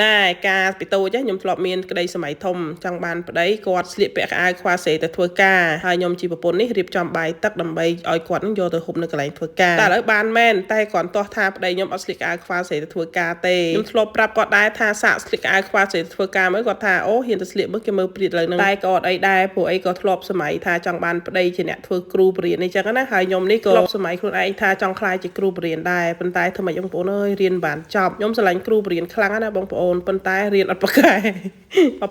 ណែការពីតូចខ្ញុំធ្លាប់មានក្តីសម័យធំចង់បានប្តីគាត់ស្លៀកពាក់ខោអាវខ្វះសេទៅធ្វើការហើយខ្ញុំជាប្រពន្ធនេះរៀបចំបាយទឹកដើម្បីឲ្យគាត់នឹងយកទៅហូបនៅកន្លែងធ្វើការតែឥឡូវបានមែនតែគាត់ទាស់ថាប្តីខ្ញុំអត់ស្លៀកអាវខ្វះសេទៅធ្វើការទេខ្ញុំធ្លាប់ប្រាប់គាត់ដែរថាសាកស្លៀកអាវខ្វះសេទៅធ្វើការមើលគាត់ថាអូហ៊ានទៅស្លៀកមើលគេមើលព្រាតលើនឹងតែក៏អត់អីដែរព្រោះអីក៏ធ្លាប់សម័យថាចង់បានប្តីជាអ្នកធ្វើគ្រូបរិញ្ញាអញ្ចឹងណាហើយខ្ញុំនេះក៏ធ្លាប់សម័យខ្លួនឯងថាចង់ខ្លាយជាគ្រូបរិញ្ញាដែរប៉ុន្តែធ្វើម៉េចបងប្អូនអើយរៀនបានចប់ខ្ញុំស្រឡាញ់គ្រូបរិញ្ញាខ្លាំងណាបងប្អូនប៉ុន្តែរៀនអត់ប្រកែ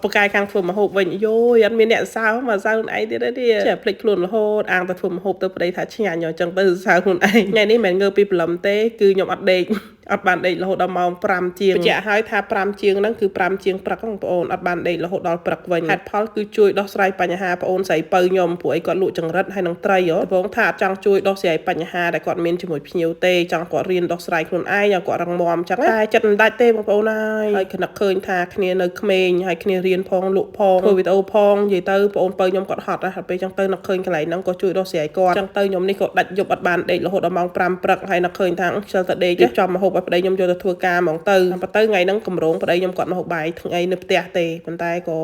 ប្រកែខាងធ្វើម្ហូបវិញយោអត់មានអ្នកសើមកសើខ្លួនឯងទៀតទេចេះភ្លេចខ្លួនរហូតអាងតែធ្វើម្ហូបទៅប្តីថាឆ្ងាញ់អញ្ចឹងទៅសើខ្លួនឯងថ្ងៃនេះមិនងើពីព្រលឹមទេគឺខ្ញុំអត់ដេកអត់បានដេករហូតដល់ម៉ោង5ជាងបញ្ជាក់ឲ្យថា5ជាងហ្នឹងគឺ5ជាងព្រឹកបងប្អូនអត់បានដេករហូតដល់ព្រឹកវិញហេតុផលគឺជួយដោះស្រាយបញ្ហាបងអូនស្រីពៅខ្ញុំព្រោះអីគាត់លក់ចង្រិតហើយនឹងត្រីដំបងថាអត់ចង់ជួយដោះស្រាយបញ្ហាដែលគាត់មានជាមួយភ្ញៀវទេចង់គាត់រៀនដោះស្រាយខ្លួនឯងឲ្យគាត់រឹងមាំអញ្ចឹងតែចិត្តមិនដាច់ទេបងប្អូនហើយគណៈឃើញថាគ្នានៅក្មេងហើយគ្នារៀនផងលក់ផងធ្វើវីដេអូផងនិយាយទៅបងអូនពៅខ្ញុំគាត់ហត់ណាស់ពេលអញ្ចឹងទៅនឹកឃើញកន្លែងហ្នឹងក៏ជួយដោះស្រាយគាត់អញ្ចឹងទៅខ្ញុំនេះក៏ដាច់យប់អត់បានដេករហូតដល់ម៉ោង5ព្រឹកហើយនឹកឃើញថាខ្ជិលតែដេកចំមហូបឲ្យប្តីខ្ញុំយកទៅធ្វើការហ្មងទៅប៉ុន្តែថ្ងៃហ្នឹងកម្រងប្តីខ្ញុំគាត់មកហូបបាយថ្ងៃនៅផ្ទះទេប៉ុន្តែក៏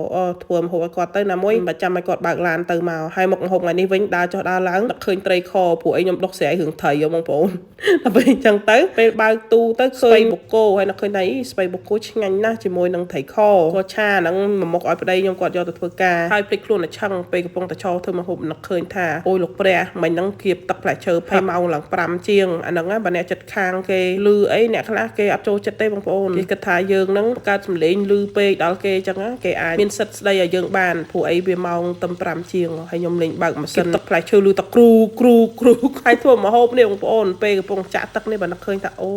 ធ្វើមកហូបឲ្យគាត់ទៅណាមួយមិនចាំឲ្យគាត់បើកឡានទៅមកហើយមកហូបថ្ងៃនេះវិញដើរចុះដើរឡើងនឹកឃើញត្រីខព្រោះអីខ្ញុំដុសស្រាយរឿងត្រីបងប្អូនដល់ពេលអញ្ចឹងទៅពេលបើកទូទៅឃើញបូកូហើយនឹកឃើញថាស្បៃបូកូឆ្ងាញ់ណាស់ជាមួយនឹងត្រីខគាត់ឆាហ្នឹងមកឲ្យប្តីខ្ញុំគាត់យកទៅធ្វើការហើយភ្លេចខ្លួនតែឆឹងពេលកំពុងតែឈរធ្វើមកហូបនឹកឃើញថាអូយលោកព្រះមិញហ្នឹងគៀបទឹកផ្លែឈើ20ម៉ោងឡើង5ជាងអាហ្នឹងបើអ្នកចិត្តខាងគេលឺអីអ្នកខ្លះគេអត់ចូលចិត្តទេបងប្អូនគេគិតថាយើងហ្នឹងបង្កើតសម្លេងលឺពេកដល់គេអញ្ចឹងគេអាចមានសិទ្ធិស្ដីឲ្យយើងបានព្រោះអីវាម៉ោងតែ5ជាងហើយខ្ញុំលេងបើកម៉ាស៊ីនទឹកផ្លែឈើលឺតែគ្រូហើយធ្វើមកហូបនេះបងប្អូនពេលកំពុងចាក់ទឹកនេះបើនឹកឃើញថាអូ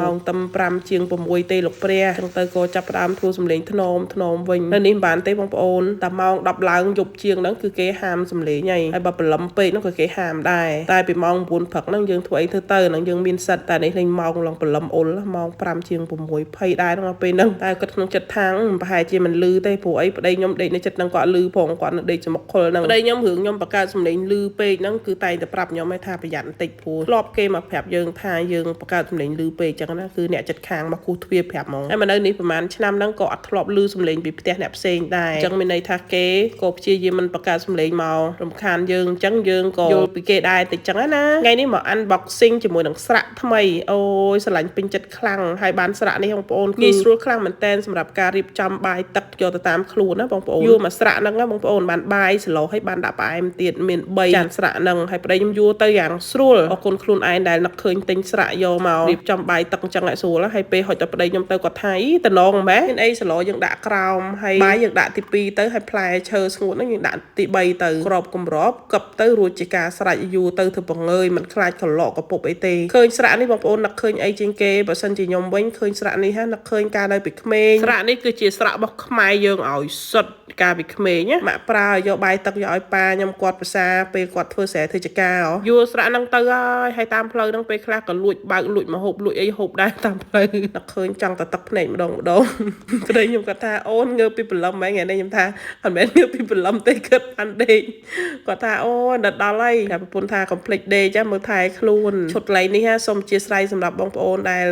ម៉ោងតែ5ជាង6ទេលោកព្រះអញ្ចឹងទៅក៏ចាប់ផ្ដើមធ្វើសម្លេងថ្នមវិញនៅនេះមិនបានទេបងប្អូនតែម៉ោង10ឡើងយប់ជាងហ្នឹងគឺគេហាមសម្លេងហើយបើព្រលឹមពេកហ្នឹងក៏គេហាមដែរតែពីម៉ោង9ព្រឹកហ្នឹងយើងធ្វើអីធ្វើទៅហ្នឹងយើងមានសិទ្ធតែនេះលេងម៉ោងឡើងព្រលឹមអ៊ុលម៉ោង5ជាង6:20ដែរហ្នឹងពេលហ្នឹងតែគាត់ក្នុងចិត្តថាងប្រហែលជាមិនលឺទេព្រោះអីប្តីខ្ញុំដេកនៅចិត្តហ្នឹងគាត់លឺផងគាត់នៅដេកសមុខខុលហ្នឹងប្តីខ្ញុំរឿងខ្ញុំបង្កើតសម្លេងលឺពេកហ្នឹងគឺតែងតែប្រាប់ខ្ញុំថាប្រយ័ត្នបន្តិចព្រោះធ្លាប់គេមកប្រាប់យើងថាយើងបង្កើតសម្លេងលឺពេកអញ្ចឹងណាគឺអ្នកចិត្តខាងមកគូសទ្វារប្រាប់ហ្មងហើយមកនៅនេះប្រហែលឆ្នាំហ្នឹងក៏អត់ធ្លាប់លឺសម្លេងពីផ្ទះអ្នកផ្សេងដែរអញ្ចឹងមានន័យថាគេក៏ព្យាយាមមិនបង្កើតសម្លេងមករំខានយើងអញ្ចឹងយើងក៏យល់ពីគេដែរតិចចឹងណាថ្ងៃនេះមក unboxing ជាមួយនឹងស្រាក់ថ្មីអូយស្រឡាញ់ពេញចិត្តខ្លាំងហើយបានស្រាក់នេះបងប្អូនងាយស្រួលខ្លាំងមែនតើសម្រាប់ការរៀបចំបាយទឹកយកទៅតាមខ្លួនណាបងប្អូនយួរមកស្រាក់ហ្នឹងណាបងប្អូនបានបាយសឡូហើយបានដាក់ផ្អែមទៀតមាន3ចានស្រាក់ហ្នឹងហើយប្តីខ្ញុំយួរទៅយ៉ាងស្រួលអរគុណខ្លួនឯងដែលនឹកឃើញទិញស្រាក់យកមករៀបចំបាយទឹកអញ្ចឹងឲ្យស្រួលហើយពេលហុចទៅប្តីខ្ញុំទៅគាត់ថាតំណងម៉ែមានអីសឡូយើងដាក់ក្រោមហើយបាយយើងដាក់ទី2ទៅហើយផ្លែឈើស្ងួតហ្នឹងយើងដាក់ទី3ទៅក្របកម្របកឹបទៅរួចជាការស្រេចយួរទៅធ្វើបង្ងើយមិនខ្លាចកលក់កពុបអីទេឃើញស្រាក់នេះបងប្អូននឹកឃើញអីជាងគេបើសិនជាខ្ញុំវិញឃើញស្រាក់នេះហ្នឹងនឹកឃើញការនៅពីក្មេងស្រាក់នេះគឺជាស្រាក់របស់ខ្មែរយើងឲ្យសុទ្ធកាលពីក្មេងណាម៉ាក់ប្រើយកបាយទឹកយកឲ្យប៉ាខ្ញុំគាត់ភាសាពេលគាត់ធ្វើស្រែធ្វើចការយួរស្រាក់ហ្នឹងទៅហើយតាមផ្លូវហ្នឹងពេលខ្លះក៏លួចបើកលួចមកហូបលួចអីហូបដែរតាមផ្លូវនឹកឃើញចង់តែទឹកភ្នែកម្ដងប្តីខ្ញុំគាត់ថាអូនងើពីព្រលឹមហ្នឹងថ្ងៃនេះខ្ញុំថាអត់មែនងើពីព្រលឹមទេគិតបានដេកគាត់ថាអូដល់ហើយតែប្រពន្ធថាកុំភ្លេចដេកចាមើលថែខ្លួនឈុតកន្លែងនេះសូមអធិស្ឋានសម្រាប់បងប្អូនដែល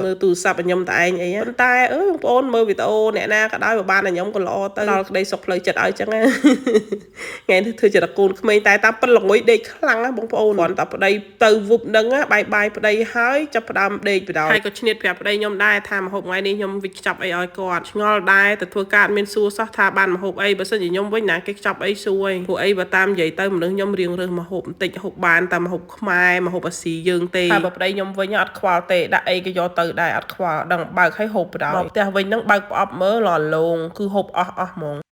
មើលទូរស័ព្ទខ្ញុំតែឯងអីប៉ុន្តែបងប្អូនមើលវីដេអូអ្នកណាក៏ដោយបើបានតែខ្ញុំក៏ល្អទៅដល់ក្តីសុខផ្លូវចិត្តឲ្យចឹងណាថ្ងៃនេះធ្វើជារកូនក្មេងតែតាមពិតល្ងុយដេកខ្លាំងណាបងប្អូនគាត់តែប្តីទៅវុបហ្នឹងបាយប្តីហើយចាប់ផ្ដើមដេកបដ ហើយក៏ឈ្នៀតប្រាប់ប្តីខ្ញុំដែរថាម្ហូបថ្ងៃនេះខ្ញុំវិខ្ចប់អីឲ្យគាត់ឆ្ងល់ដែរទៅធ្វើការមានសួរសោះថាបានម្ហូបអីបើសិនជាខ្ញុំវិញណាគេខ្ចប់អីសួរព្រោះអីបើតាមនិយាយទៅមនុស្សខ្ញុំរៀងរើសម្ហូបបន្តិចហូបបានតែម្ហូបខ្មែរម្ហូបអាស៊ីយើងទេហើយបើប្តីខ្ញុំវិញអត់ខ្វល់ទេដាក់អីក៏យកទៅដែរអត់ខ្វល់ដឹងបើកឲ្យហូបបដ មកផ្ទះវិញហ្នឹងបើកប្រអប់មើលលងគឺហូបអស់ហ្មង